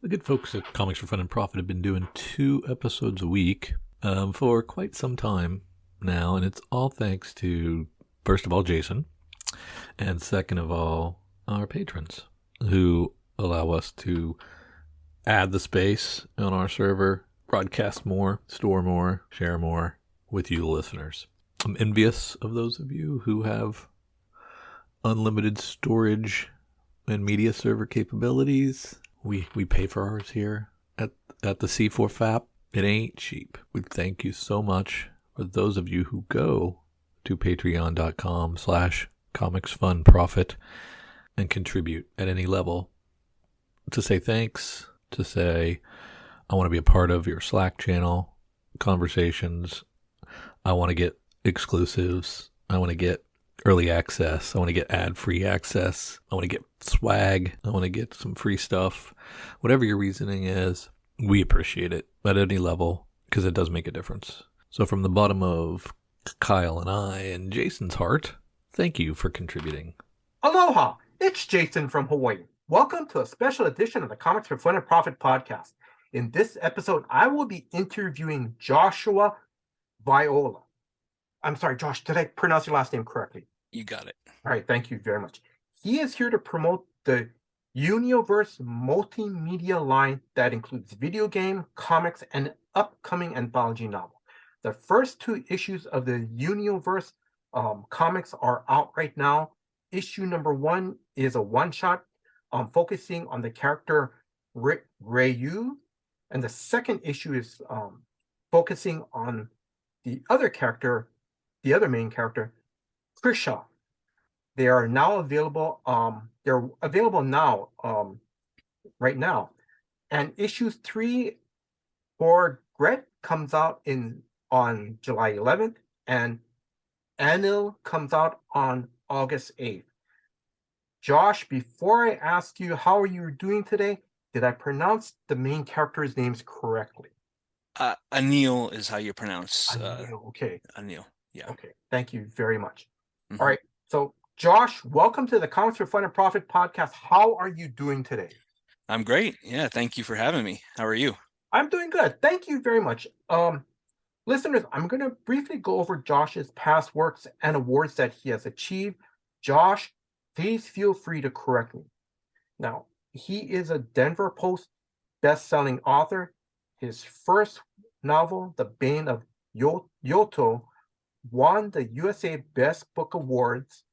The good folks at Comics for Fun and Profit have been doing 2 episodes a week for quite some time now, and it's all thanks to, first of all, Jason, and second of all, our patrons who allow us to add the space on our server, broadcast more, store more, share more with you, the listeners. I'm envious of those of you who have unlimited storage and media server capabilities. We pay for ours here at the C4 FAP. It ain't cheap. We thank you so much for those of you who go to patreon.com/comicsfunprofit and contribute at any level to say thanks, to say, I want to be a part of your Slack channel conversations. I want to get exclusives. I want to get early access. I want to get ad-free access. I want to get swag. I want to get some free stuff. Whatever your reasoning is, we appreciate it at any level because it does make a difference. So from the bottom of Kyle and I and Jason's heart, thank you for contributing. Aloha! It's Jason from Hawaii. Welcome to a special edition of the Comics for Fun and Profit podcast. In this episode, I will be interviewing Joshua Viola. I'm sorry, Josh, did I pronounce your last name correctly? You got it. All right, thank you very much. He is here to promote the Unioverse multimedia line that includes video game, comics, and upcoming anthology novel. The first 2 issues of the Unioverse comics are out right now. Issue number 1 is a one-shot focusing on the character Reyu, and the second issue is focusing on the other character, the other main character, Cryowulf. They are now available. They're available now, right now. And issues 3 for Gret comes out on July 11th, and Anil comes out on August 8th. Josh, before I ask you how are you doing today, did I pronounce the main characters' names correctly? Anil is how you pronounce Anil, okay. Anil. Yeah. Okay, thank you very much. Mhm. All right, so Josh, welcome to the Comics for Fun and Profit podcast. How are you doing today? I'm great. Yeah, thank you for having me. How are you? I'm doing good. Thank you very much. Listeners, I'm going to briefly go over Josh's past works and awards that he has achieved. Josh, please feel free to correct me. Now, he is a Denver Post best-selling author. His first novel, The Bane of Yoto, won the USA Best Book Awards,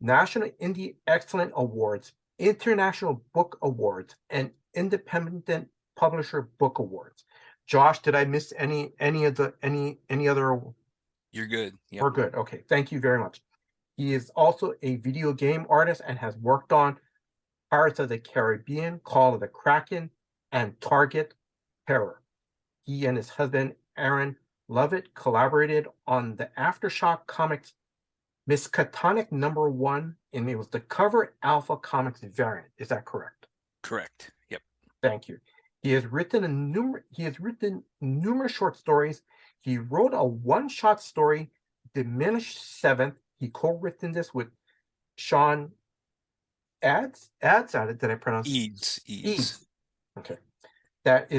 National Indie Excellent Awards, International Book Awards, and Independent Publisher Book Awards. Josh, did I miss any other? You're good. Yep. We're good. Okay, thank you very much. He is also a video game artist and has worked on Pirates of the Caribbean, Call of the Kraken, and Target Terror. He and his husband, Aaron Lovett, collaborated on the Aftershock Comics Miskatonic #1, and it was the Cover Alpha Comics variant. Is that correct? Correct. Yep. Thank you. He has written numerous short stories. He wrote a one-shot story, Diminished Seventh. He co-written this with Sean Ads. Did I pronounce Eads. Okay. That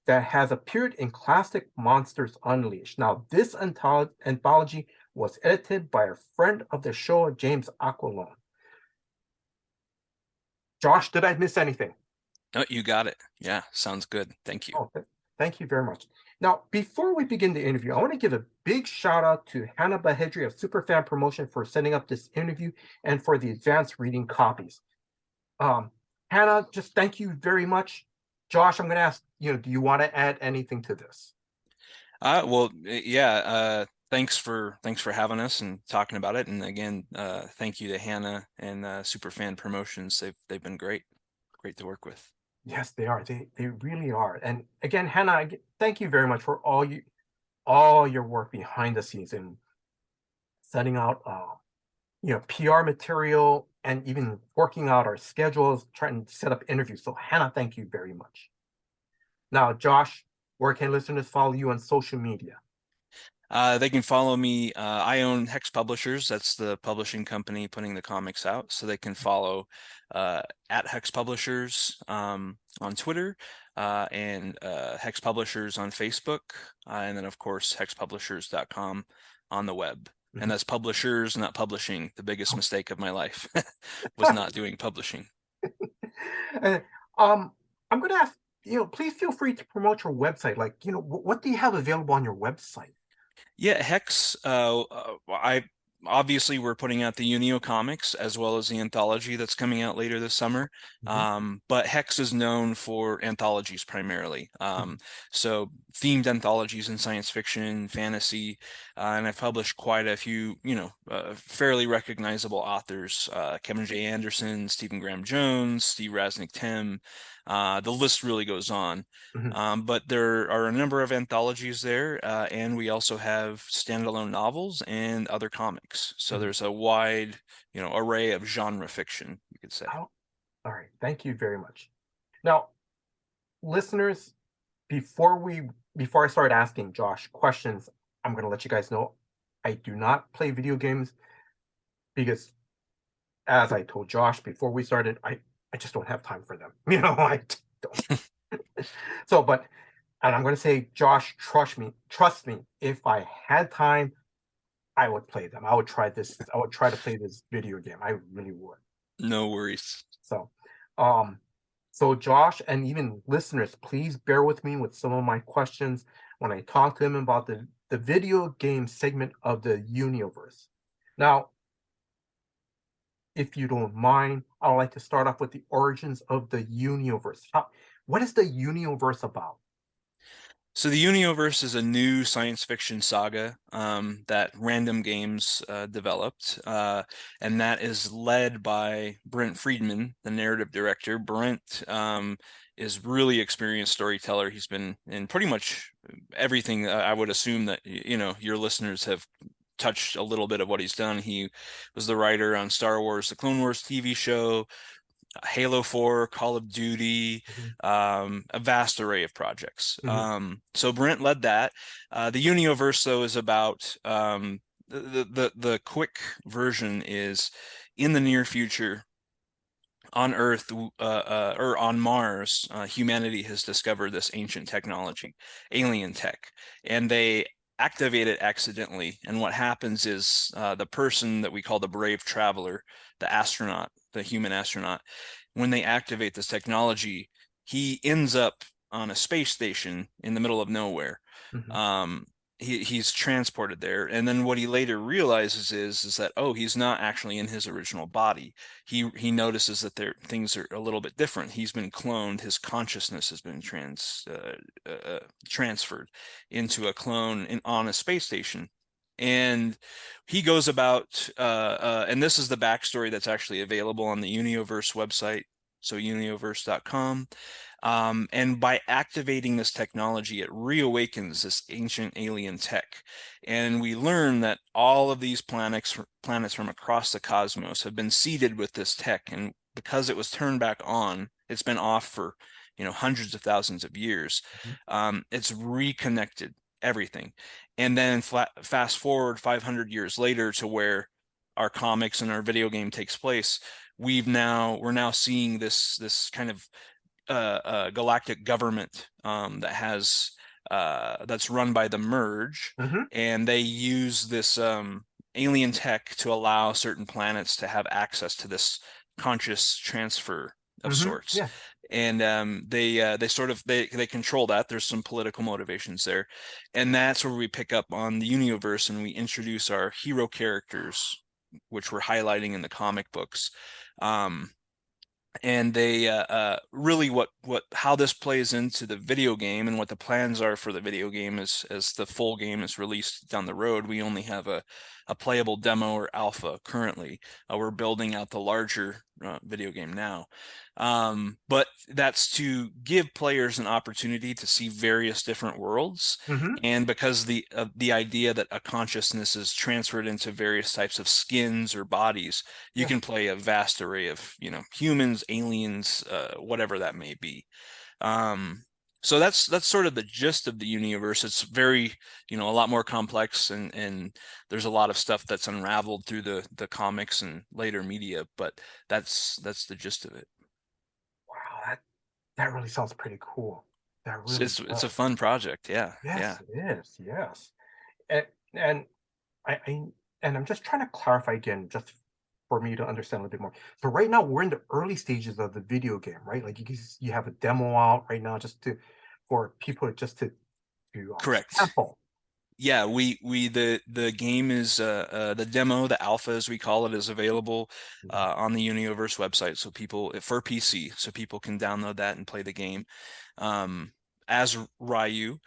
has appeared in Classic Monsters Unleashed. Now, this anthology was edited by a friend of the show, James Aquilone. Josh, did I miss anything? No, you got it. Yeah, sounds good. Thank you. Oh, thank you very much. Now, before we begin the interview, I want to give a big shout out to Hannah Bahedri of Superfan Promotion for setting up this interview and for the advanced reading copies. Hannah, just thank you very much. Josh, I'm going to ask, do you want to add anything to this? Thanks for having us and talking about it. And again, thank you to Hannah and Superfan Promotions. They've been great to work with. Yes, they are. They really are. And again, Hannah, thank you very much for all your work behind the scenes and setting out PR material and even working out our schedules, trying to set up interviews. So Hannah, thank you very much. Now, Josh, where can listeners follow you on social media? They can follow me. I own Hex Publishers. That's the publishing company putting the comics out. So they can follow at Hex Publishers on Twitter and Hex Publishers on Facebook. And then, of course, hexpublishers.com on the web. And that's publishers, not publishing. The biggest mistake of my life was not doing publishing. I'm going to ask, please feel free to promote your website. Like, what do you have available on your website? Yeah, Hex. Obviously we're putting out the Unio comics as well as the anthology that's coming out later this summer. But Hex is known for anthologies primarily. So themed anthologies in science fiction, fantasy, and I've published quite a few, fairly recognizable authors: Kevin J. Anderson, Stephen Graham Jones, Steve Rasnick Tim. The list really goes on. But there are a number of anthologies there, and we also have standalone novels and other comics. So there's a wide, array of genre fiction, you could say. Oh, all right. Thank you very much. Now, listeners, before I start asking Josh questions, I'm going to let you guys know I do not play video games because, as I told Josh before we started, I just don't have time for them. I don't. And I'm going to say, Josh, trust me. If I had time, I would play them. I would try to play this video game. I really would. No worries. So Josh and even listeners, please bear with me with some of my questions when I talk to him about the video game segment of the Unioverse. Now, if you don't mind, I would like to start off with the origins of the Unioverse. What is the Unioverse about? So the Unioverse is a new science fiction saga that Random Games developed, and that is led by Brent Friedman, the narrative director. Brent is really experienced storyteller. He's been in pretty much everything. I would assume that your listeners have touched a little bit of what he's done. He was the writer on Star Wars, the Clone Wars TV show, Halo 4, Call of Duty, a vast array of projects. So Brent led that. The Unioverse, though, is about the quick version is in the near future on Earth or on Mars, humanity has discovered this ancient technology, alien tech, and they activate it accidentally. And what happens is the person that we call the brave traveler, the astronaut, the human astronaut, when they activate this technology, he ends up on a space station in the middle of nowhere. He's transported there, and then what he later realizes is that he's not actually in his original body. He notices that things are a little bit different. He's been cloned. His consciousness has been transferred into a clone on a space station. And he goes about, and this is the backstory that's actually available on the Unioverse website, so unioverse.com. And by activating this technology, it reawakens this ancient alien tech. And we learn that all of these planets from across the cosmos have been seeded with this tech. And because it was turned back on, it's been off for hundreds of thousands of years. It's reconnected everything. And then fast forward 500 years later to where our comics and our video game takes place, we're now seeing this kind of galactic government that has that's run by the Merge, and they use this alien tech to allow certain planets to have access to this conscious transfer of sorts. And they control that. There's some political motivations there, and that's where we pick up on the Unioverse and we introduce our hero characters, which we're highlighting in the comic books. And they really how this plays into the video game and what the plans are for the video game as the full game is released down the road. We only have a playable demo or alpha currently. We're building out the larger video game now. But that's to give players an opportunity to see various different worlds. And because the idea that a consciousness is transferred into various types of skins or bodies, you can play a vast array of humans, aliens, whatever that may be. So that's sort of the gist of the Unioverse. It's very, a lot more complex, and there's a lot of stuff that's unraveled through the comics and later media, but that's the gist of it. Wow, that really sounds pretty cool. That It's really it's a does. fun project. Yeah, Yes, yeah. it is. Yes. And I and I'm just trying to clarify again, just for me to understand a little bit more. So right now we're in the early stages of the video game, right? Like you have a demo out right now, just to for people just to Correct. sample. Yeah, the game is the demo, the alpha as we call it, is available Mhm. on the Unioverse website, so people for PC, so people can download that and play the game as Ryu.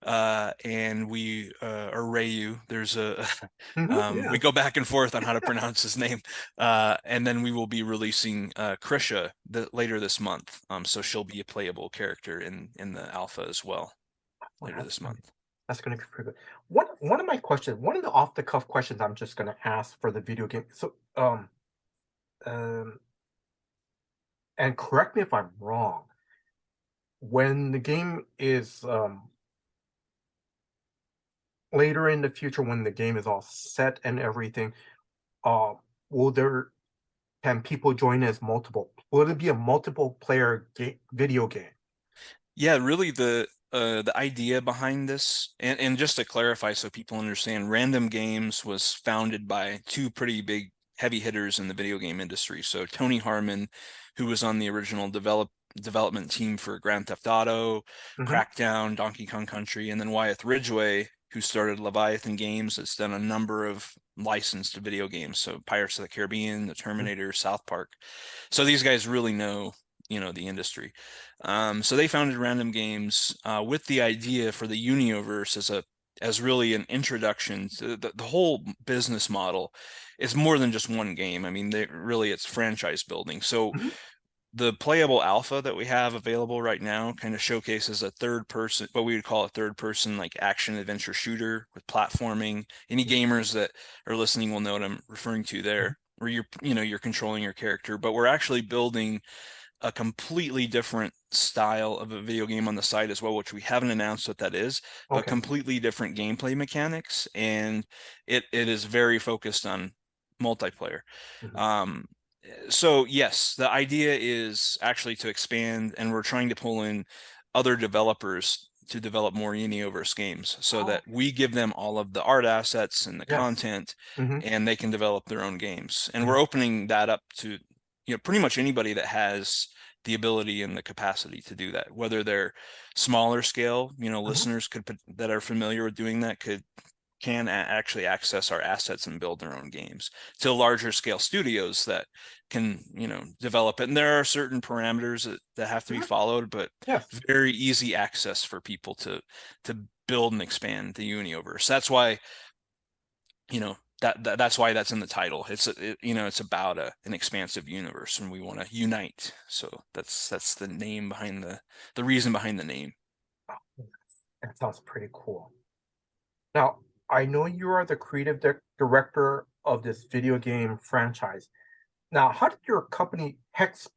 And we or Reyu. There's a we Yeah. go back and forth on how to pronounce his name. And then we will be releasing Krisha later this month. So she'll be a playable character in the alpha as well Well, later this month. that's gonna be pretty good. One of my questions, one of the off the cuff questions I'm just gonna ask for the video game. So um and correct me if I'm wrong, when the game is later in the future, when the game is all set and everything, uh will there can people join as multiple? Will it be a multiple player video game? Yeah, really the idea behind this, and just to clarify so people understand, Random Games was founded by two pretty big heavy hitters in the video game industry. So Tony Harmon, who was on the original development team for Grand Theft Auto, Mm-hmm. Crackdown, Donkey Kong Country, and then Wyeth Ridgway, who started Leviathan Games, that's done a number of licensed video games. So Pirates of the Caribbean, The Terminator, South Park. So these guys really know, the industry. So they founded Random Games with the idea for the Unioverse as really an introduction to the whole business model. It's more than just one game. I mean, it's franchise building. So Mm-hmm. the playable alpha that we have available right now kind of showcases a third person, what we would call a third person like action adventure shooter with platforming. Any gamers that are listening will know what I'm referring to there, where you're controlling your character, but we're actually building a completely different style of a video game on the site as well, which we haven't announced what that is, but Okay. completely different gameplay mechanics, and it is very focused on multiplayer. Mm-hmm. Um, so yes, the idea is actually to expand, and we're trying to pull in other developers to develop more Unioverse games so Oh, that we give them all of the art assets and the yes. content, Mm-hmm. and they can develop their own games. And Mm-hmm. we're opening that up to pretty much anybody that has the ability and the capacity to do that, whether they're smaller scale, Mm-hmm. listeners that are familiar with doing that can actually access our assets and build their own games, to larger scale studios that can, develop it. And there are certain parameters that have to be Mm-hmm. followed, but Yes. very easy access for people to build and expand the Universe. That's why, that's why that's in the title. It's about an expansive universe, and we want to unite. So that's the name behind the reason behind the name. That sounds pretty cool. Now, I know you are the creative director of this video game franchise. Now, how did your company Hex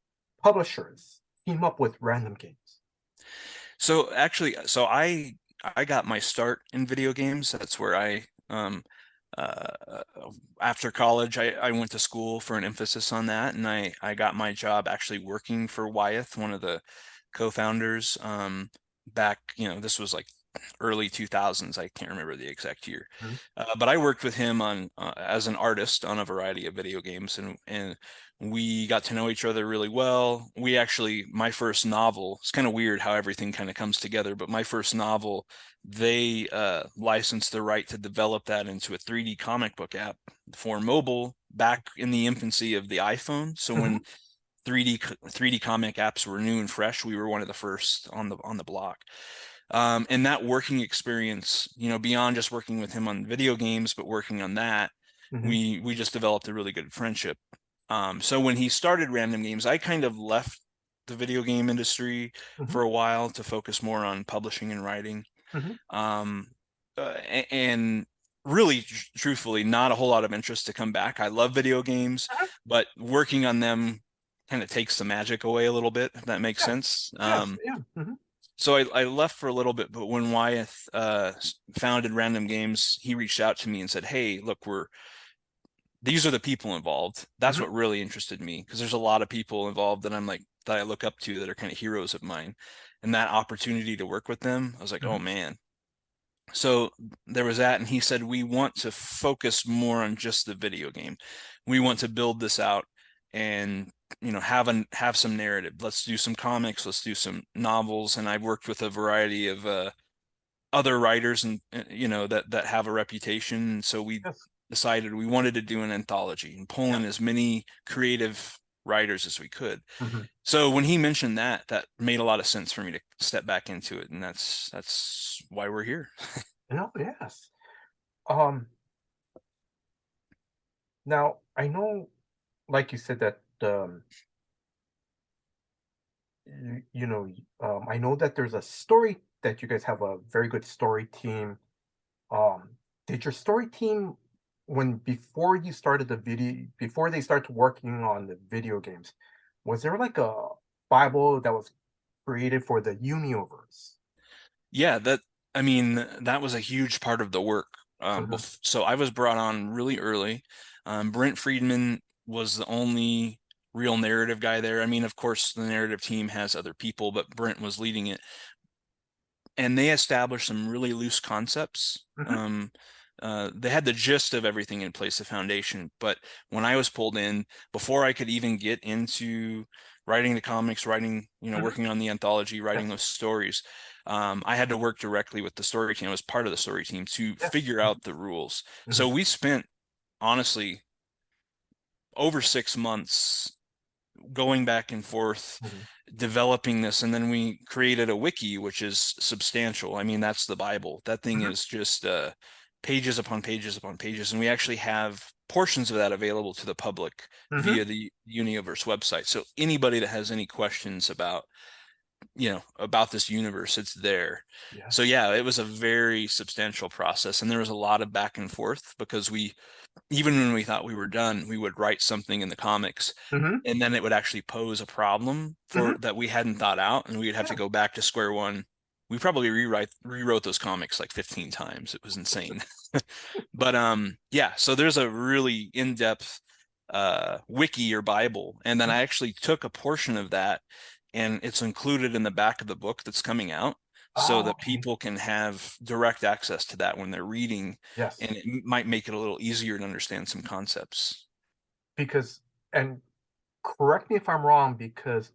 Publishers team up with Random Games? So actually, I got my start in video games. That's where uh, after college, I went to school for an emphasis on that, and I got my job actually working for Wyeth, one of the co-founders. Back, this was like early 2000s. I can't remember the exact year, Mhm. but I worked with him on as an artist on a variety of video games, and we got to know each other really well. My first novel, it's kind of weird how everything kind of comes together, but my first novel, they licensed the right to develop that into a 3D comic book app for mobile back in the infancy of the iPhone. So when Mhm. 3D comic apps were new and fresh, we were one of the first on the block. And that working experience, beyond just working with him on video games, but working on that, Mhm. we just developed a really good friendship. So when he started Random Games, I kind of left the video game industry Mhm. for a while to focus more on publishing and writing. Mhm. Um, and really, truthfully, not a whole lot of interest to come back. I love video games, Mhm. but working on them kind of takes the magic away a little bit, if that makes Yes. sense. Yes. Yeah. Mhm. So I left for a little bit, but when Wyeth founded Random Games, he reached out to me and said, "Hey, look, these are the people involved." That's Mhm. what really interested me, because there's a lot of people involved that I look up to, that are kind of heroes of mine, and that opportunity to work with them, I was like, oh Mhm. man. So there was that, and he said, we want to focus more on just the video game. We want to build this out and have some narrative. Let's do some comics, let's do some novels. And I've worked with a variety of other writers, and that have a reputation. So we Yes. decided we wanted to do an anthology and pull Yeah. in as many creative writers as we could. Mhm. So when he mentioned that, that made a lot of sense for me to step back into it, and that's why we're here. No, yes. Um, Now I know, like you said, that you know, I know that there's a story that you guys have a very good story team. Um, did your story team, when before you started before they started working on the video games, was there like a Bible that was created for the Unioverse? Yeah, I mean, that was a huge part of the work. Mhm. So I was brought on really early. Brent Friedman was the only real narrative guy there. I mean, of course, the narrative team has other people, but Brent was leading it, and they established some really loose concepts. Mhm. They had the gist of everything in place, the foundation. But when I was pulled in, before I could even get into writing the comics, Mhm. working on the anthology, writing Yes. those stories, I had to work directly with the story team. I was part of the story team to Yes. figure out the rules. So Mhm. we spent, honestly, over 6 months going back and forth, Mhm. developing this, and then we created a wiki, which is substantial. I mean, that's the Bible. That thing Mhm. is just pages upon pages upon pages, and we actually have portions of that available to the public Mhm. via the Unioverse website. So anybody that has any questions about this universe, it's there. So Yes. yeah, it was a very substantial process, and there was a lot of back and forth, because even when we thought we were done, we would write something in the comics, Mhm. and then it would actually pose a problem for Mhm. that we hadn't thought out, and we'd have to Yeah. go back to square one. We probably rewrote those comics like 15 times. It was insane. But yeah, so there's a really in-depth wiki or Bible, and then I actually took a portion of that, and it's included in the back of the book that's coming out, so Oh, that okay. people can have direct access to that when they're reading, and Yes. it might make it a little easier to understand some concepts. Because, and correct me if I'm wrong, because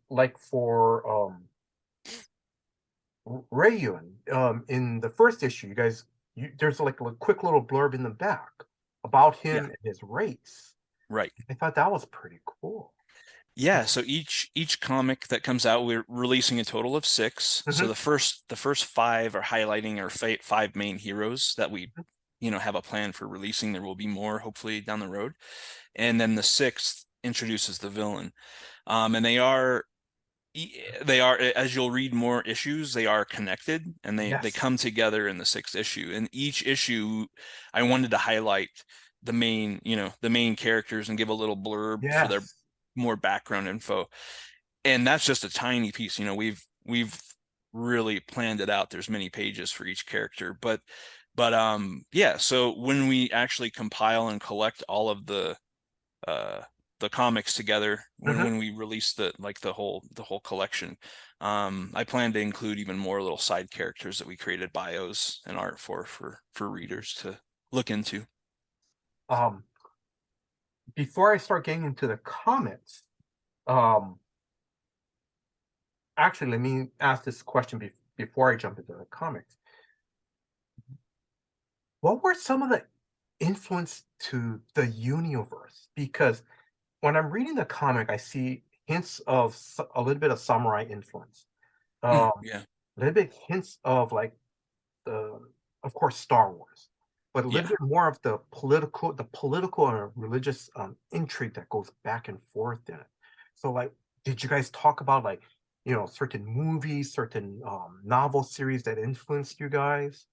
like for Reyu, in the first issue, there's like a quick little blurb in the back about Yeah, him and his race. right. I thought that was pretty cool. Yeah, so each comic that comes out, we're releasing a total of six. So Hmm. the first five are highlighting our five main heroes that we, have a plan for releasing. There will be more, hopefully, down the road. And then the sixth introduces the villain. And they are, as you'll read more issues, they are connected, and they Yes. come together in the sixth issue. And each issue, I wanted to highlight the main characters and give a little blurb for their Yes. more background info. And that's just a tiny piece. We've really planned it out. There's many pages for each character, but yeah. So when we actually compile and collect all of uh the comics together, when Hmm. when we release the whole collection, I plan to include even more little side characters that we created bios and art for readers to look into. Um, Before I start getting into the comments, um, actually, let me ask this question before I jump into the comics. What were some of the influence to the Universe? Because when I'm reading the comic, I see hints of a little bit of samurai influence, Yeah, a little bit hints of like the, of course, Star Wars, but a yeah. little bit more of the political and religious intrigue that goes back and forth in it. So, like, did you guys talk about like, certain movies, certain novel series that influenced you guys?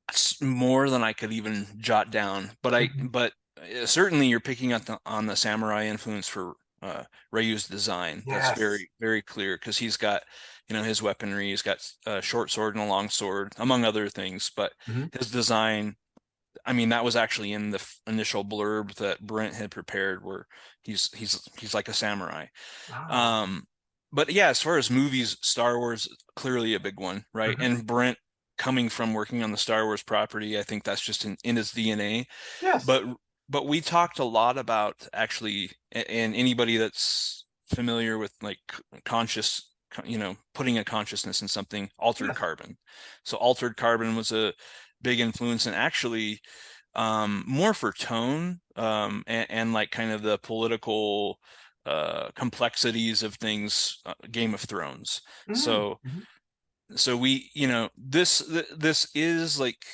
That's more than I could even jot down. But Mhm. certainly you're picking up on the samurai influence for uh, Reyu's design. That's Yes. very, very clear, because he's got his weaponry. He's got a short sword and a long sword, among other things. But his design, I mean, that was actually in the initial blurb that Brent had prepared, where he's like a samurai. Oh. But yeah, as far as movies, Star Wars clearly a big one, right? And Brent, coming from working on the Star Wars property, I think that's just in his DNA. Yes. But we talked a lot about, actually, and anybody that's familiar with like conscious, putting a consciousness in something, altered Yes. carbon. So altered carbon was a big influence, and actually more for tone, and like kind of the political complexities of things, Game of Thrones. So we, this is like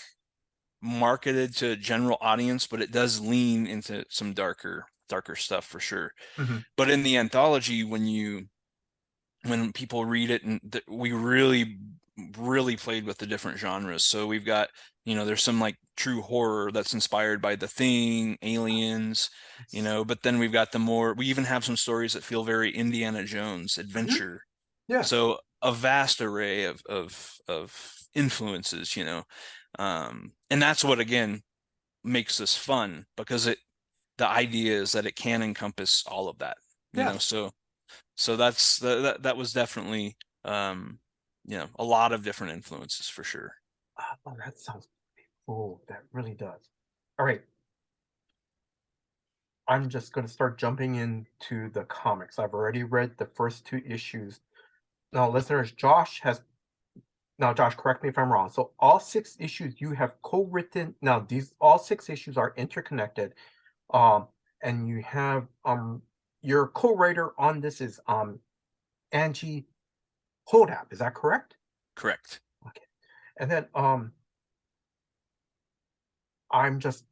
marketed to a general audience, but it does lean into some darker stuff for sure. But in the anthology, when people read it, and we really played with the different genres. So we've got, there's some like true horror that's inspired by The Thing, Aliens, but then we've got we even have some stories that feel very Indiana Jones adventure. Yes. So a vast array of influences, and that's what, again, makes this fun, because the idea is that it can encompass all of that, Yes. so that was definitely, a lot of different influences for sure. Oh, that sounds cool. That really does. All right. I'm just going to start jumping into the comics. I've already read the first 2 issues. Now, listeners, Josh, correct me if I'm wrong. So all 6 issues you have co-written. Now, all 6 issues are interconnected. And you have your co-writer on this is Angie Hodapp. Is that correct? Correct. Okay. And then I'm just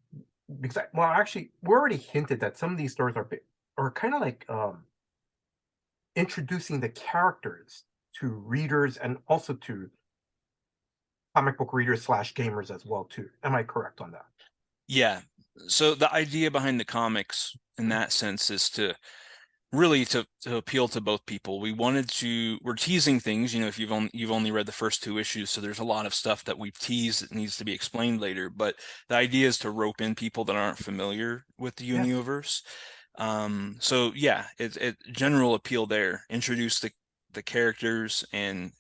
because actually we already hinted that some of these stories are kind of like introducing the characters to readers and also to comic book readers / gamers as well too. Am I correct on that? Yeah. So the idea behind the comics in that sense is to really to appeal to both people. We're teasing things, if you've only read the first 2 issues, so there's a lot of stuff that we've teased that needs to be explained later. But the idea is to rope in people that aren't familiar with the Yes. Unioverse. So yeah, it general appeal there. Introduce the characters and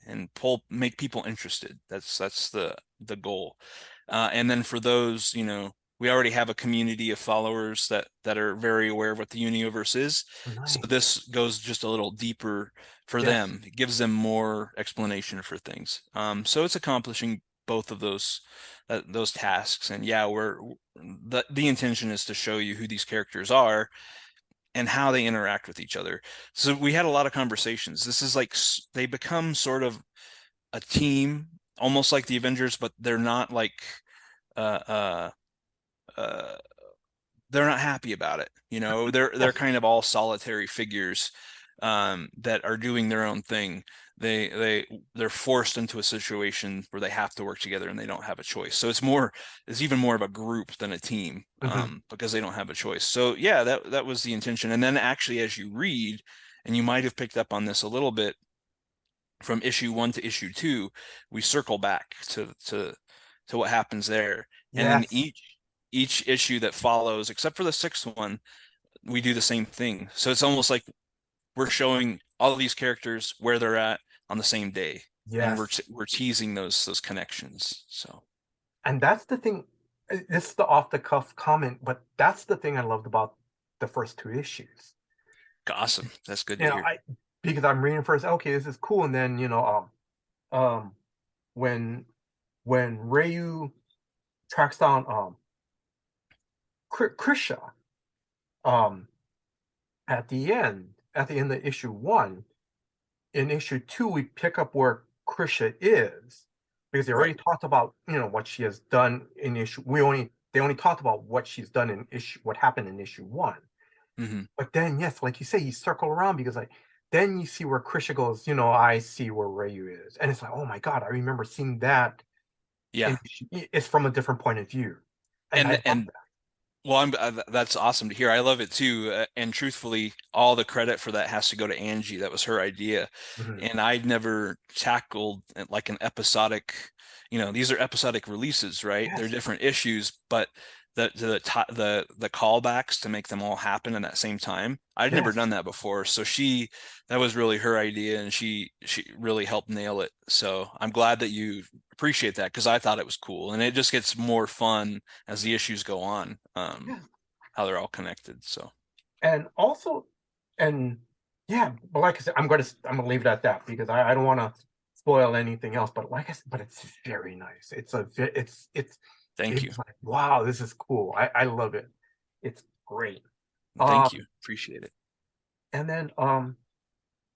make people interested. That's the goal. And then for those, we already have a community of followers that are very aware of what the Unioverse is. So Nice. this goes just a little deeper for Yes. them. It gives them more explanation for things. So it's accomplishing both of those tasks. And yeah, the intention is to show you who these characters are and how they interact with each other. So we had a lot of conversations. This is like they become sort of a team, almost like the Avengers, but they're not like uh, uh, uh, they're not happy about it. They're Yes. kind of all solitary figures, that are doing their own thing. They're forced into a situation where they have to work together and they don't have a choice. So it's even more of a group than a team, because they don't have a choice. So yeah, that was the intention. And then actually, as you read, and you might have picked up on this a little bit, from issue 1 to issue 2, we circle back to what happens there. And then Yes. each issue that follows, except for the 6th one, we do the same thing. So it's almost like we're showing all of these characters where they're at on the same day, and Yes. we're teasing those connections. So And that's the thing. This is the off the cuff comment, but that's the thing I loved about the first 2 issues. awesome. That's good You to know, hear. because I'm reading first, okay, this is cool, and then when Reyu tracks down Krisha, um, at the end of issue 1, in issue 2, we pick up where Krisha is because they already Right. talked about what she has done in issue. They only talked about what she's done in issue, what happened in issue 1. But then, yes, like you say, you circle around because then you see where Krisha goes. I see where Reyu is, and it's like, oh my god, I remember seeing that. Yeah. It's from a different point of view, and I And love that. Well, that's awesome to hear. I love it too. And truthfully, all the credit for that has to go to Angie. That was her idea. Mhm. And I'd never tackled like an episodic, these are episodic releases, right? They're Yes, different issues, but the callbacks to make them all happen in that same time. I'd never yes. done that before. So that was really her idea, and she really helped nail it. So I'm glad that you appreciate that, because I thought it was cool, and it just gets more fun as the issues go on, Yeah. how they're all connected. So And also, and yeah, but like I said, I'm gonna leave it at that because I don't want to spoil anything else. But like I said, but it's very nice. thank you. It's like, wow, this is cool. I love it. It's great. Thank Um, you. Appreciate it. and then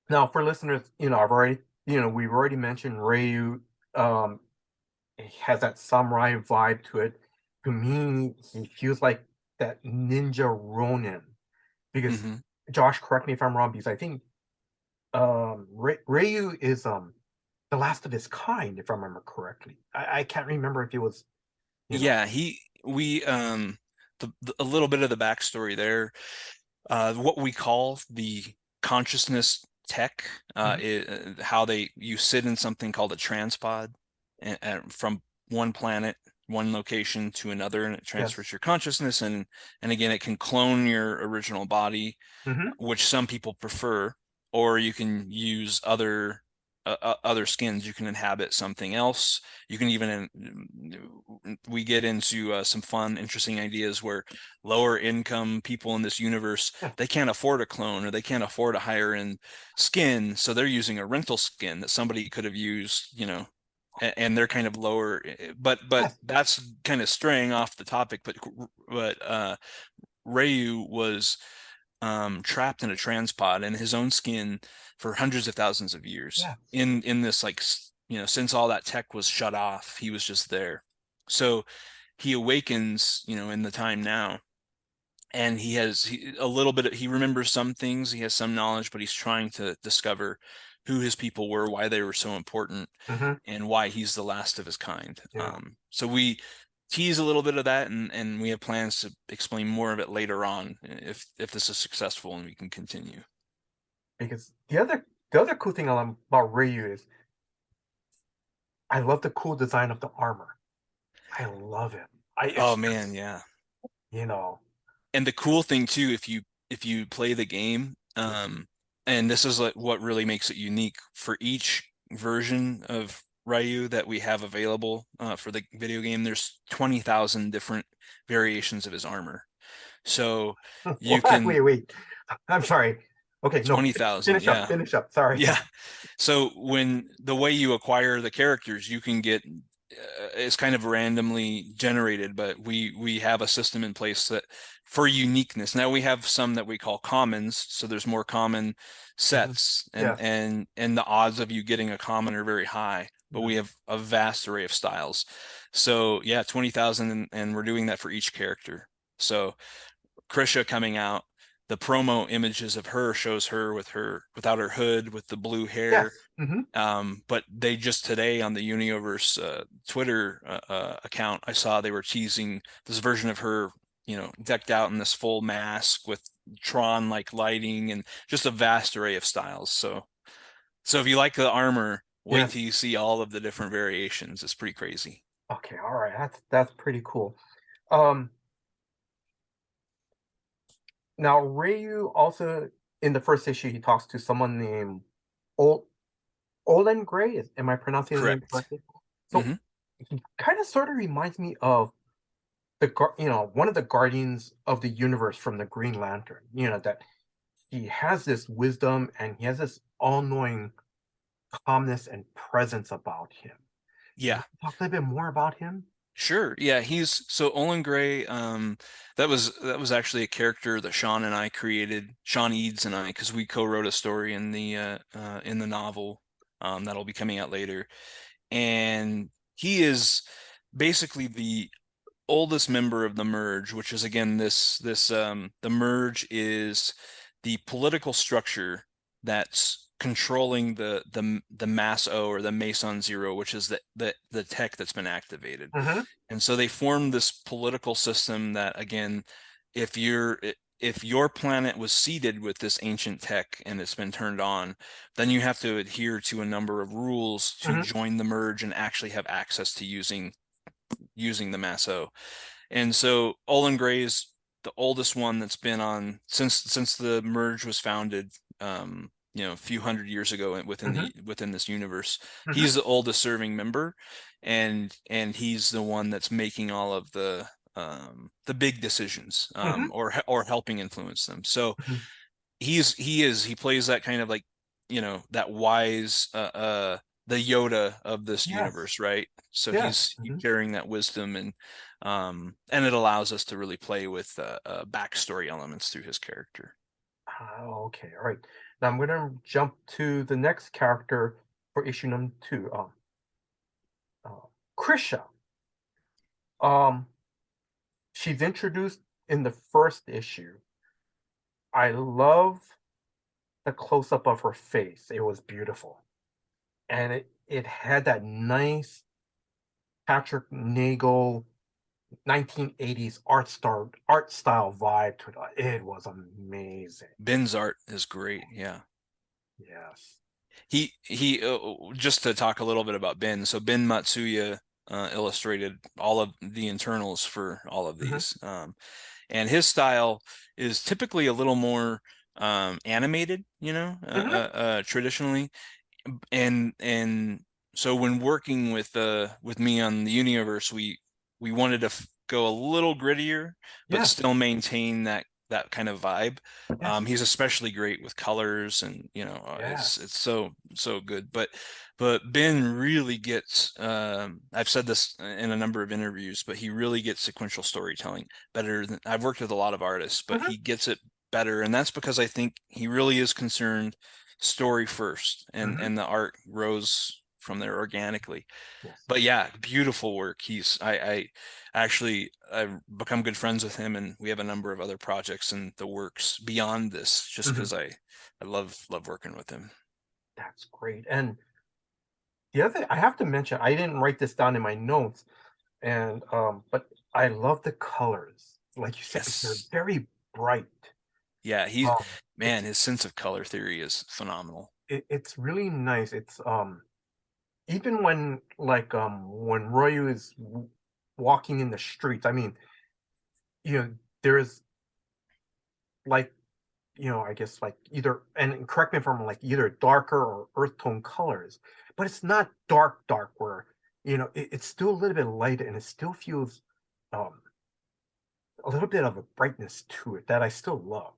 now for listeners, we've already mentioned Reyu. Um, it has that samurai vibe to it. To me, he feels like that ninja Ronin because Hmm. Josh, correct me if I'm wrong, because I think Reyu is the last of his kind, if I remember correctly. I can't remember if it was, you know. Yeah, a little bit of the backstory there. What we call the consciousness tech, Mhm. how you sit in something called a transpod, and from one planet, one location to another, and it transfers Yes. your consciousness, and again, it can clone your original body, Hmm. which some people prefer, or you can use other skins. You can inhabit something else. You can even we get into some fun, interesting ideas where lower income people in this universe, Yeah. they can't afford a clone, or they can't afford a higher end skin, so they're using a rental skin that somebody could have used, and they're kind of lower, but Yes. that's kind of straying off the topic. But Reyu was trapped in a transpod in his own skin for hundreds of thousands of years. Yes. In this, like, since all that tech was shut off, he was just there. So he awakens, in the time now, and a little bit. He remembers some things. He has some knowledge, but he's trying to discover who his people were, why they were so important, Hmm. and why he's the last of his kind. Yeah. So we tease a little bit of that, and we have plans to explain more of it later on, if this is successful and we can continue. Because the other cool thing I love about Ryu is I love the cool design of the armor. I love it. Oh It's man, just, yeah. you know, And the cool thing too, if you play the game, and this is like what really makes it unique, for each version of Ryu that we have available, for the video game, there's 20,000 different variations of his armor. So you what? can Wait. I'm sorry. Okay, no, 20,000, finish up. yeah. Finish up. Sorry. Yeah. So when the way you acquire the characters, you can get, it's kind of randomly generated, but we have a system in place that for uniqueness. Now we have some that we call commons, so there's more common Hmm. sets, and Yes. and the odds of you getting a common are very high, but we Mhm. have a vast array of styles. So yeah, 20,000, and we're doing that for each character. So Krisha coming out, the promo images of her shows her without her hood, with the blue hair. Yes. Hmm. But they just today on the Unioverse Twitter account, I saw they were teasing this version of her, decked out in this full mask with Tron like lighting, and just a vast array of styles. So if you like the armor, wait till Yes. you see all of the different variations. It's pretty crazy. Okay. All right. That's pretty cool. Um, Now Ryu also in the first issue he talks to someone named Ol Olen Gray. Am I pronouncing the name Correct. correctly? So Hmm. he kind of sort of reminds me of one of the guardians of the universe from the Green Lantern. That he has this wisdom and he has this all-knowing calmness and presence about him. Can you Yeah. talk a little bit more about him? Sure. Yeah, he's so Olin Gray. That was actually a character that Sean and I created, Sean Eads and I, because we co-wrote a story in the novel, that'll be coming out later. And he is basically the oldest member of the Merge, which is, again, the Merge is the political structure that's controlling the Mass O, or the Meson Zero, which is the tech that's been activated. And so they formed this political system that, again, if your planet was seeded with this ancient tech and it's been turned on, then you have to adhere to a number of rules to join the merge and actually have access to using the Mass O. And so Olin Gray's the oldest one that's been on since the merge was founded, a few hundred years ago within this universe. He's the oldest serving member, and he's the one that's making all of the big decisions, or helping influence them. So he plays that kind of like, that wise the Yoda of this universe, right? So he's sharing that wisdom, and it allows us to really play with backstory elements through his character. Okay, all right. Now I'm going to jump to the next character for issue number 2. Krisha. She's introduced in the first issue. I love the close-up of her face. It was beautiful. And it had that nice Patrick Nagel 1980s art style vibe to it. It was amazing. Ben's art is great. Yeah. Yes. He just to talk a little bit about Ben. So Ben Matsuya illustrated all of the internals for all of these, and his style is typically a little more animated, traditionally, and so when working with me on the Unioverse, we wanted to go a little grittier, but still maintain that kind of vibe. He's especially great with colors, and it's so good. But Ben really gets, I've said this in a number of interviews, but he really gets sequential storytelling better than I've worked with a lot of artists, but he gets it better, and that's because I think he really is concerned story first, and the art grows from there organically. But yeah, beautiful work. I've become good friends with him, and we have a number of other projects in the works beyond this, just because I love working with him. That's great. And the other thing I have to mention, I didn't write this down in my notes, and but I love the colors. Like you said, they're very bright. Yeah, his sense of color theory is phenomenal. It's really nice. It's even when when Reyu is walking in the streets, I mean, there's like, I guess like either, and correct me if I'm wrong, like either darker or earth tone colors, but it's not dark where, it's still a little bit light, and it still feels a little bit of a brightness to it that I still love.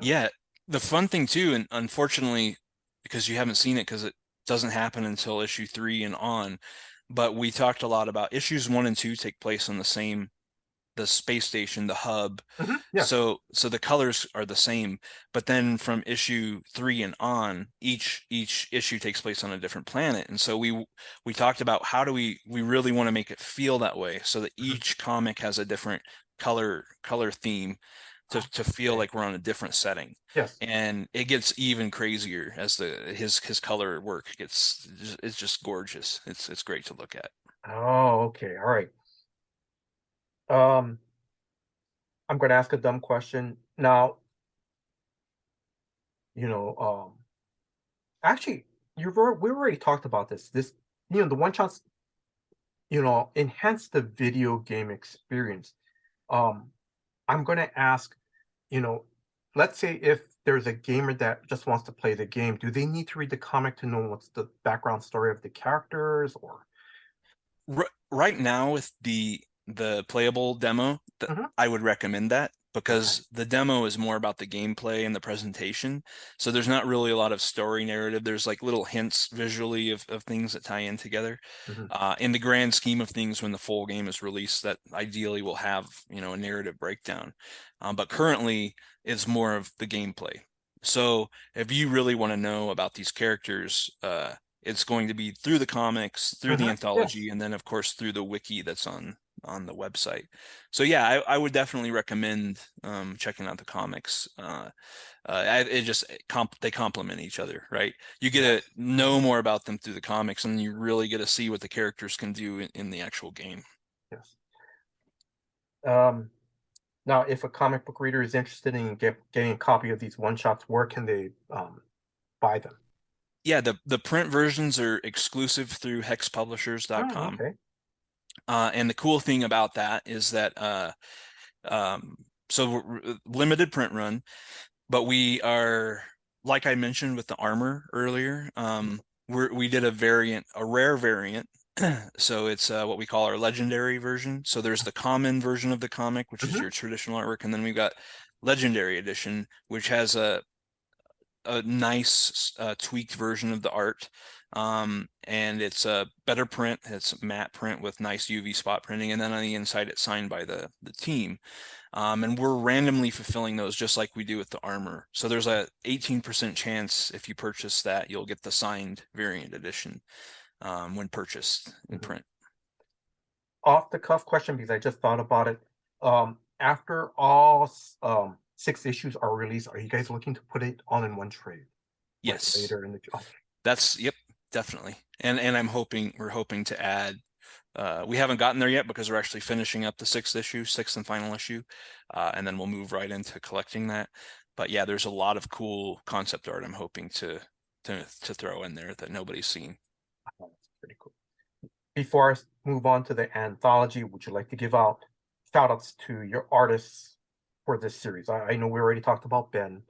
Yeah, the fun thing too, and unfortunately, because you haven't seen it, because it doesn't happen until issue 3 and on, but we talked a lot about issues 1 and 2 take place on the space station, the hub. So the colors are the same, but then from issue 3 and on, each issue takes place on a different planet. And so we talked about how do we really want to make it feel that way, so that each comic has a different color theme to feel like we're on a different setting. And it gets even crazier as his color work it's just gorgeous. It's great to look at. Oh, okay, all right. I'm going to ask a dumb question now. Actually, we already talked about this. The one chance, enhance the video game experience. I'm going to ask, let's say if there's a gamer that just wants to play the game, do they need to read the comic to know what's the background story of the characters, or? Right now with the playable demo, I would recommend that, because the demo is more about the gameplay and the presentation. So there's not really a lot of story narrative. There's like little hints visually of things that tie in together. In the grand scheme of things, when the full game is released, that ideally will have, a narrative breakdown. But currently it's more of the gameplay. So if you really want to know about these characters, it's going to be through the comics, through the anthology, and then of course through the wiki that's on on the website. So yeah, I would definitely recommend checking out the comics. They complement each other, right? You get to know more about them through the comics, and you really get to see what the characters can do in the actual game. Yes. Now, if a comic book reader is interested in getting a copy of these one-shots, where can they buy them? Yeah, the print versions are exclusive through hexpublishers.com. Okay. And the cool thing about that is that so limited print run, but we are, like I mentioned with the armor earlier, we did a rare variant. So it's what we call our legendary version. So there's the common version of the comic, which is your traditional artwork, and then we've got legendary edition, which has a nice tweaked version of the art. And it's a better print. It's matte print with nice UV spot printing, and then on the inside it's signed by the team. And we're randomly fulfilling those just like we do with the armor. So there's a 18% chance if you purchase that you'll get the signed variant edition when purchased in print. Off the cuff question, because I just thought about it. After all 6 issues are released, are you guys looking to put it all in one trade? Yes. Like later in the That's definitely. And we're hoping to add. We haven't gotten there yet because we're actually finishing up the 6th and final issue, and then we'll move right into collecting that. But yeah, there's a lot of cool concept art I'm hoping to throw in there that nobody's seen. Oh, that's pretty cool. Before I move on to the anthology, would you like to give out shout outs to your artists for this series? I know we already talked about Ben.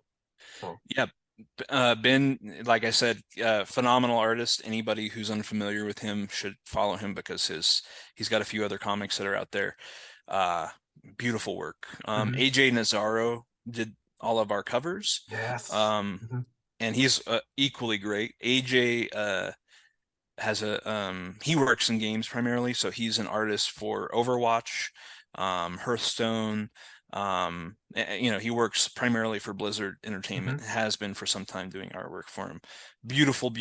So yeah, Ben, like I said, phenomenal artist. Anybody who's unfamiliar with him should follow him because he's got a few other comics that are out there. Beautiful work. AJ Nazzaro did all of our covers. Yes. And he's equally great. AJ has he works in games primarily, so he's an artist for Overwatch, Hearthstone. He works primarily for Blizzard Entertainment, has been for some time doing artwork for him. Beautiful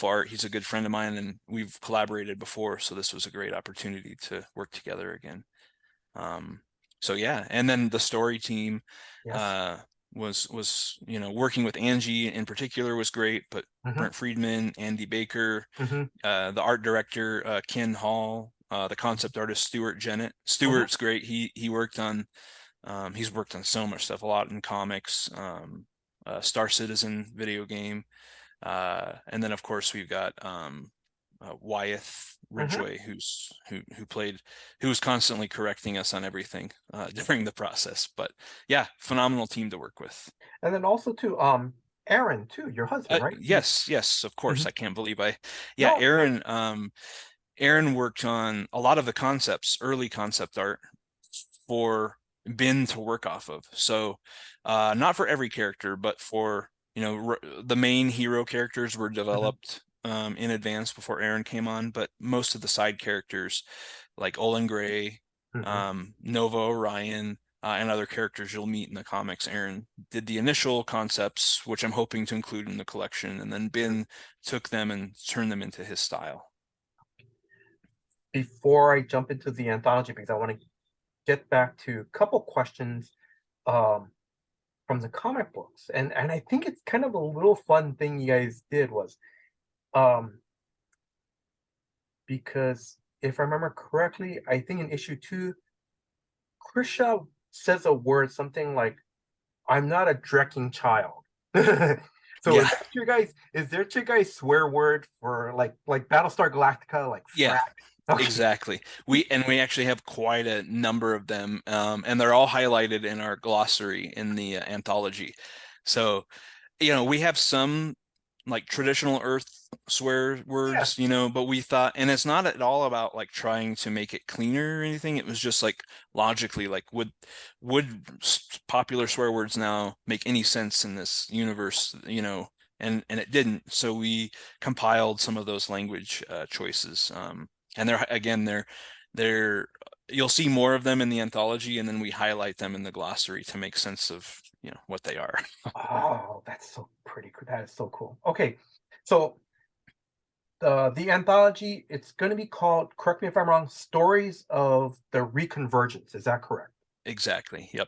art. He's a good friend of mine, and we've collaborated before, so this was a great opportunity to work together again. So yeah, and then the story team was working with Angie in particular was great, but Brent Friedman, Andy Baker, the art director Ken Hall, the concept artist Stuart Jennett. Stuart's great. He worked on he's worked on so much stuff, a lot in comics, Star Citizen video game, and then of course we've got Wyeth Ridgway, who was constantly correcting us on everything during the process. But yeah, phenomenal team to work with. And then also to Aaron too, your husband, right? Yes, of course. I can't believe Aaron. Aaron worked on a lot of the early concept art for Ben to work off of. So not for every character, but for the main hero characters were developed in advance before Aaron came on, but most of the side characters like Olin Gray, Nova Orion, and other characters you'll meet in the comics, Aaron did the initial concepts, which I'm hoping to include in the collection, and then Ben took them and turned them into his style. Before I jump into the anthology, because I want to get back to a couple questions from the comic books, and I think it's kind of a little fun thing you guys did was because if I remember correctly, I think in issue 2, Krisha says a word, something like, "I'm not a drecking child." So is that your guys? Is there your guys' swear word for like Battlestar Galactica, like frat? Okay. Exactly. We actually have quite a number of them, and they're all highlighted in our glossary in the anthology. So, we have some like traditional Earth swear words, but we thought, and it's not at all about like trying to make it cleaner or anything. It was just like logically, like would popular swear words now make any sense in this universe, and it didn't. So we compiled some of those language choices. And they're you'll see more of them in the anthology, and then we highlight them in the glossary to make sense of what they are. Oh, that's so pretty cool. That is so cool. Okay, so The anthology, it's going to be called, correct me if I'm wrong, Stories of the Reconvergence. Is that correct? Exactly. Yep.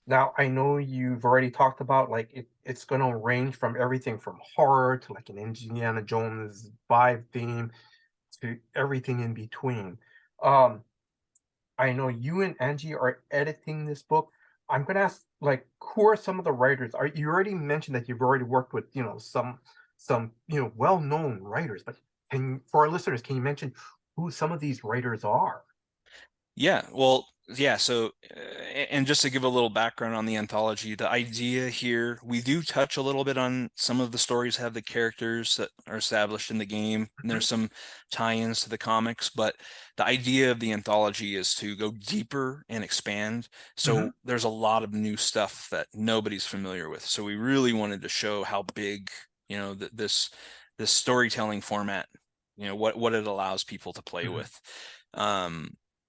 Now, I know you've already talked about like it's going to range from everything from horror to like an Indiana Jones vibe theme to everything in between. Um, I know you and Angie are editing this book. I'm going to ask, like, who are some of the writers? Are you already mentioned that you've already worked with, some well-known writers, but for our listeners, can you mention who some of these writers are? Yeah, well, yeah. So, and just to give a little background on the anthology, the idea here, we do touch a little bit on some of the stories have the characters that are established in the game, and there's some tie-ins to the comics, but the idea of the anthology is to go deeper and expand. So there's a lot of new stuff that nobody's familiar with. So we really wanted to show how big, this storytelling format, what it allows people to play with.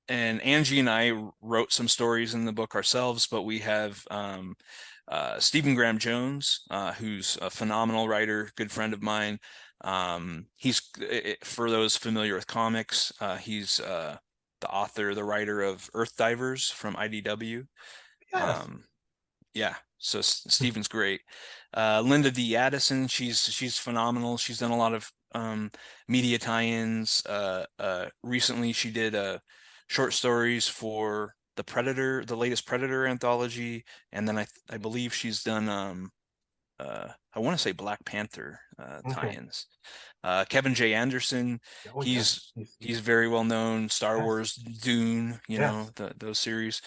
And Angie and I wrote some stories in the book ourselves, but we have Stephen Graham Jones, who's a phenomenal writer, good friend of mine. He's, for those familiar with comics, he's the author, the writer of Earth Divers from IDW. Yes. Yeah, so Stephen's great. Linda D. Addison, she's phenomenal. She's done a lot of media tie-ins. Recently, she did short stories for the Predator, the latest Predator anthology, and then I believe she's done I want to say Black Panther Okay. tie-ins. Kevin J. Anderson, Oh, yes. he's very well known. Star Yes. Wars, Dune, Yes. those series.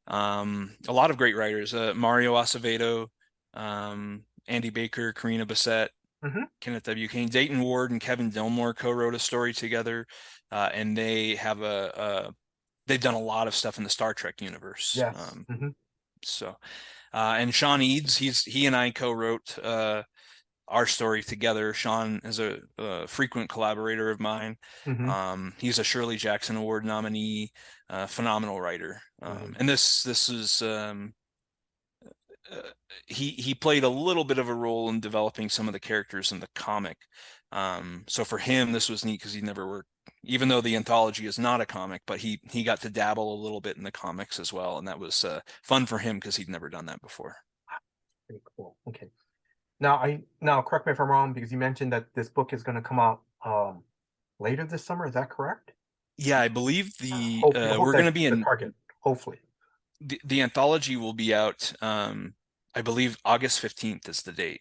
A lot of great writers, Mario Acevedo, Andy Baker, Karina Bassett, Kenneth W. Kane, Dayton Ward, and Kevin Delmore co-wrote a story together, and they have they've done a lot of stuff in the Star Trek universe. Yes. So, and Sean Eads, he and I co-wrote our story together. Sean is a frequent collaborator of mine. He's a Shirley Jackson Award nominee, phenomenal writer. And this is he played a little bit of a role in developing some of the characters in the comic. So for him, this was neat because he never worked, even though the anthology is not a comic, but he got to dabble a little bit in the comics as well, and that was fun for him because he'd never done that before. Pretty cool. Okay. Now correct me if I'm wrong, because you mentioned that this book is going to come out later this summer. Is that correct? Yeah, I believe Hope we're going to that's be the in target. Hopefully. the anthology will be out. I believe August 15th is the date.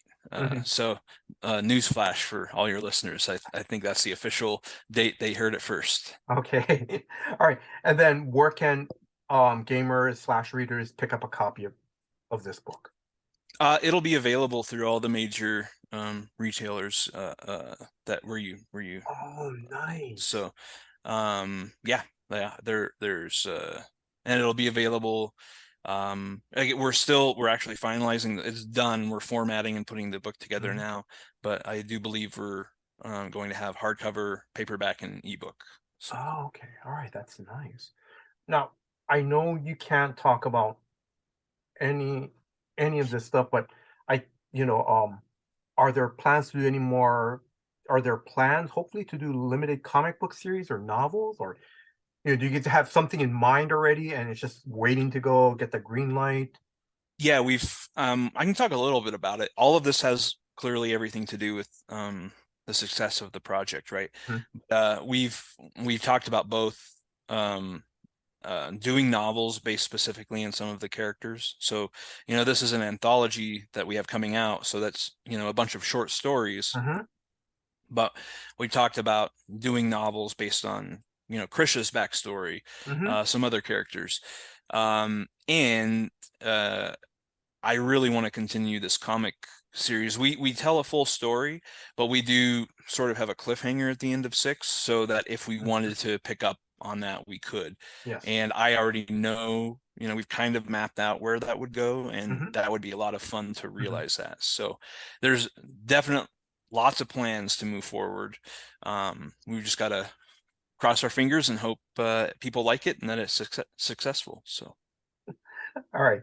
So newsflash for all your listeners. I think that's the official date they heard it first. Okay. All right. And then where can gamers / readers pick up a copy of this book? It'll be available through all the major retailers that were you. Oh, nice. So yeah, there's and it'll be available. We're actually finalizing. It's done. We're formatting and putting the book together now. But I do believe we're going to have hardcover, paperback, and ebook. So. Oh, okay. All right. That's nice. Now, I know you can't talk about any any of this stuff, but I, are there plans to do any more? Are there plans, hopefully, to do limited comic book series or novels, or do you get to have something in mind already, and it's just waiting to go get the green light? Yeah, I can talk a little bit about it. All of this has clearly everything to do with the success of the project, right? We've talked about both doing novels based specifically in some of the characters. So, this is an anthology that we have coming out. So that's, a bunch of short stories. But we talked about doing novels based on, Krisha's backstory, some other characters. And I really want to continue this comic series. We tell a full story, but we do sort of have a cliffhanger at the end of 6, so that if we wanted to pick up on that, we could. Yes. And I already know, we've kind of mapped out where that would go, and that would be a lot of fun to realize that. So there's definitely lots of plans to move forward. We've just got to cross our fingers and hope people like it and that it's successful. So. All right.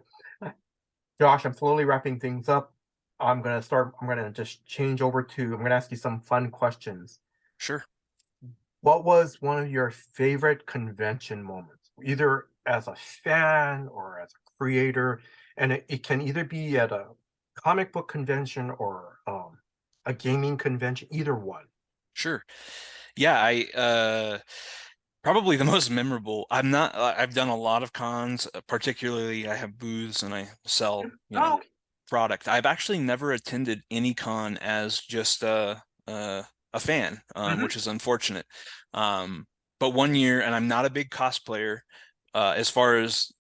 Josh, I'm slowly wrapping things up. I'm going to just change over to, I'm going to ask you some fun questions. Sure. What was one of your favorite convention moments, either as a fan or as a creator? And it can either be at a comic book convention or a gaming convention, either one. Sure. Yeah, I probably the most memorable. I'm not I've done a lot of cons, particularly I have booths and I sell, Oh, okay. product. I've actually never attended any con as just a fan, Mhm, which is unfortunate. But one year, and I'm not a big cosplayer as far as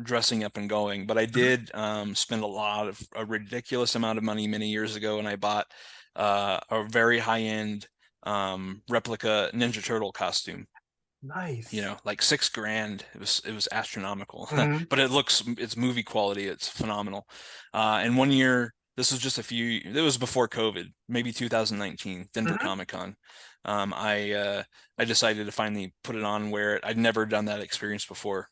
dressing up and going, but I mhm. did spend a ridiculous amount of money many years ago, and I bought a very high-end replica Ninja Turtle costume, Nice. like $6,000. It was astronomical, Mhm, but it's movie quality. It's phenomenal. And one year, this was it was before COVID, maybe 2019, Denver mhm. Comic Con. I decided to finally put it on, where I'd never done that experience before.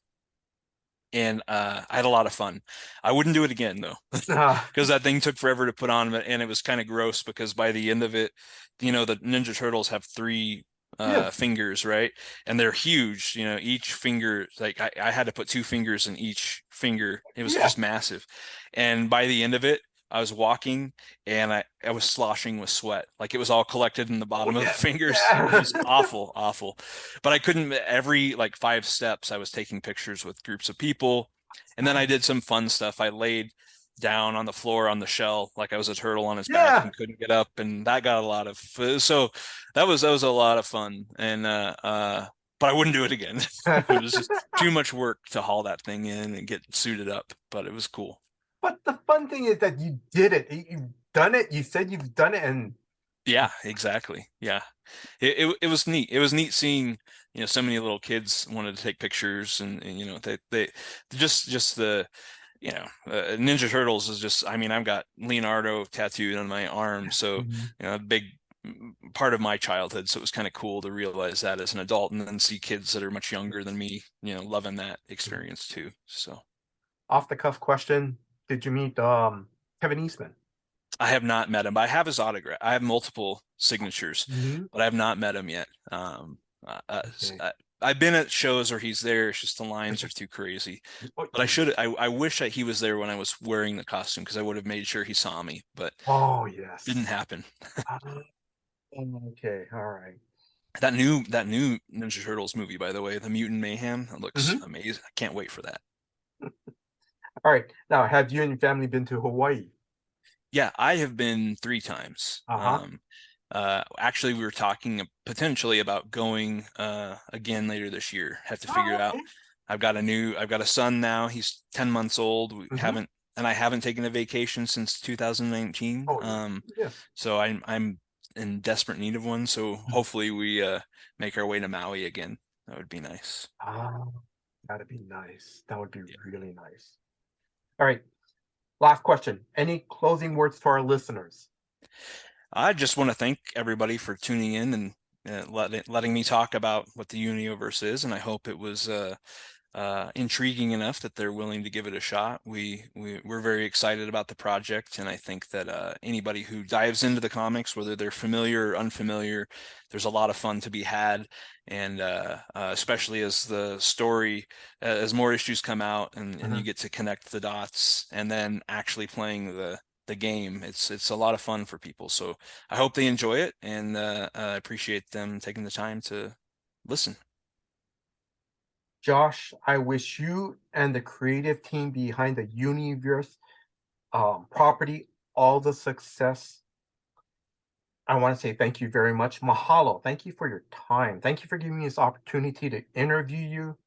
And I had a lot of fun. I wouldn't do it again though, Ah, because that thing took forever to put on, and it was kind of gross because by the end of it, the Ninja Turtles have three yes. fingers, right? And they're huge. Each finger, like I had to put two fingers in each finger. It was Yeah. just massive. And by the end of it, I was walking and I was sloshing with sweat. Like it was all collected in the Oh, bottom of the yeah. fingers. It was Yeah. just awful, awful. But I couldn't, every like 5 steps, I was taking pictures with groups of people. And then I Nice. did some fun stuff. I laid down on the floor on the shell like I was a turtle on his back Yeah. and couldn't get up, and that got a lot of so that was a lot of fun. And but I wouldn't do it again. It was just too much work to haul that thing in and get suited up, but it was cool. But the fun thing is that you did it. You've done it. You said you've done it, and Yeah, exactly. Yeah. It was neat. It was neat seeing, so many little kids wanted to take pictures, and they just the Ninja Turtles is just, I mean, I've got Leonardo tattooed on my arm, so Mhm. a big part of my childhood. So it was kind of cool to realize that as an adult, and then see kids that are much younger than me, loving that experience too. So Off the cuff question: did you meet Kevin Eastman? I have not met him, but I have his autograph. I have multiple signatures, Hmm. but I have not met him yet. Uh, uh, Okay. I, I've been at shows where he's there. It's just the lines are too crazy. Oh, But I wish that he was there when I was wearing the costume, because I would have made sure he saw me, but oh, didn't yes. happen. Uh, okay. All right. That new Ninja Turtles movie, by the way, The Mutant Mayhem, it looks Mhm. amazing. I can't wait for that. All right. Now, have you and your family been to Hawaii? Yeah, I have been 3 times. Uh-huh. Actually, we were talking potentially about going again later this year. Have to figure Oh, it out. okay. I've got a son now. He's 10 months old. Hmm. I haven't taken a vacation since 2019. Oh, yeah. Yes. So I'm in desperate need of one. So hopefully we make our way to Maui again. That would be nice. Ah, that'd be nice. That would be Yeah. really nice. All right. Last question. Any closing words to our listeners? I just want to thank everybody for tuning in and letting me talk about what the Unioverse is, and I hope it was intriguing enough that they're willing to give it a shot. We're very excited about the project, and I think that anybody who dives into the comics, whether they're familiar or unfamiliar, there's a lot of fun to be had, and especially as the story, as more issues come out, and you Mhm. get to connect the dots, and then actually playing the game. It's a lot of fun for people. So I hope they enjoy it, and I appreciate them taking the time to listen. Josh, I wish you and the creative team behind the Universe property all the success. I want to say thank you very much. Mahalo. Thank you for your time. Thank you for giving me this opportunity to interview you.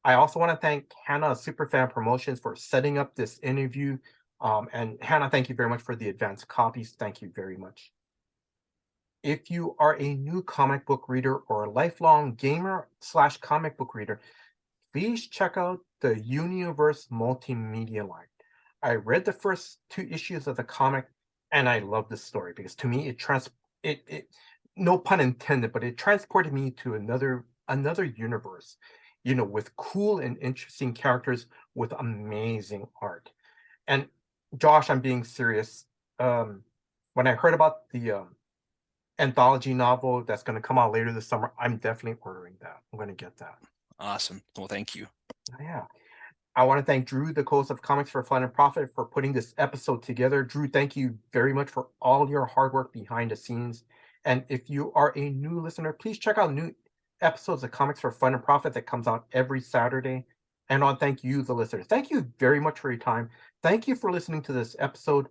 I also want to thank Hannah of Superfan Promotions for setting up this interview. And Hannah, thank you very much for the advanced copies. Thank you very much. If you are a new comic book reader or a lifelong gamer slash comic book reader, please check out the Universe multimedia line. I read the first 2 issues of the comic, and I love the story because to me it no pun intended, but it transported me to another universe, with cool and interesting characters with amazing art. And Josh, I'm being serious. Um, when I heard about anthology novel that's going to come out later this summer. I'm definitely ordering that. I'm going to get that. Awesome. Well, thank you. Yeah. I want to thank Drew, the co-host of Comics for Fun and Profit, for putting this episode together. Drew, thank you very much for all your hard work behind the scenes. And if you are a new listener, please check out new episodes of Comics for Fun and Profit that comes out every Saturday. And I want to thank you, the listeners. Thank you very much for your time. Thank you for listening to this episode.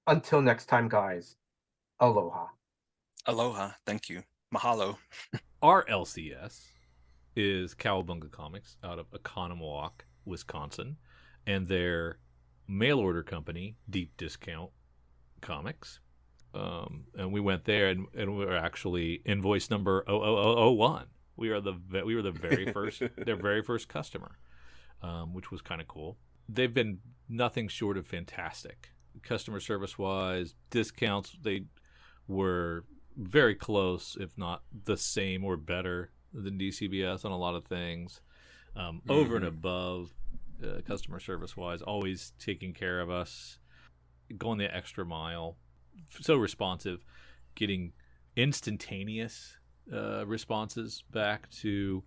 Until next time, guys. Aloha. Aloha. Thank you. Mahalo. Our LCS is Cowabunga Comics out of Oconomowoc, Wisconsin, and their mail order company, Deep Discount Comics. And we went there, and we were actually invoice number 00001. We were the very first their very first customer, which was kind of cool. They've been nothing short of fantastic, customer service wise. Discounts, they were very close, if not the same or better than DCBS on a lot of things. Over and above, customer service wise, always taking care of us, going the extra mile, so responsive, getting instantaneous responses back to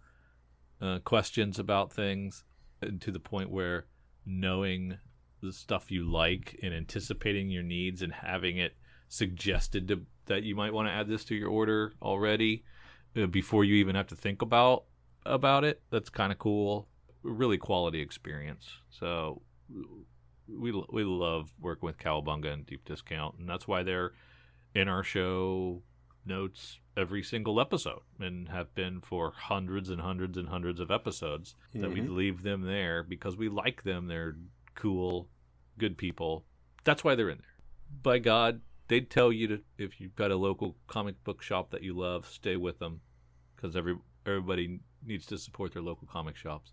questions about things, and to the point where knowing the stuff you like and anticipating your needs and having it suggested that you might want to add this to your order already before you even have to think about it. That's kind of cool. Really quality experience. So we love working with Cowabunga and Deep Discount, and that's why they're in our show notes every single episode, and have been for hundreds and hundreds and hundreds of episodes. That we leave them there because we like them. They're cool, good people. That's why they're in there. By God, they'd tell you to, if you've got a local comic book shop that you love, stay with them, because everybody needs to support their local comic shops.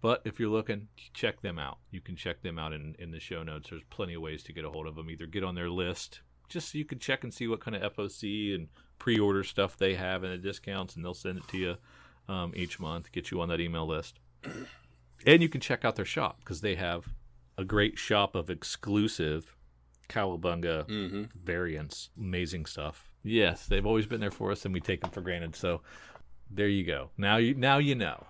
But if you're looking, check them out. You can check them out in the show notes. There's plenty of ways to get a hold of them. Either get on their list, just so you can check and see what kind of FOC and pre-order stuff they have and the discounts, and they'll send it to you each month, get you on that email list. And you can check out their shop, because they have a great shop of exclusive Cowabunga variants. Amazing stuff. Yes, they've always been there for us, and we take them for granted. So there you go. Now you know.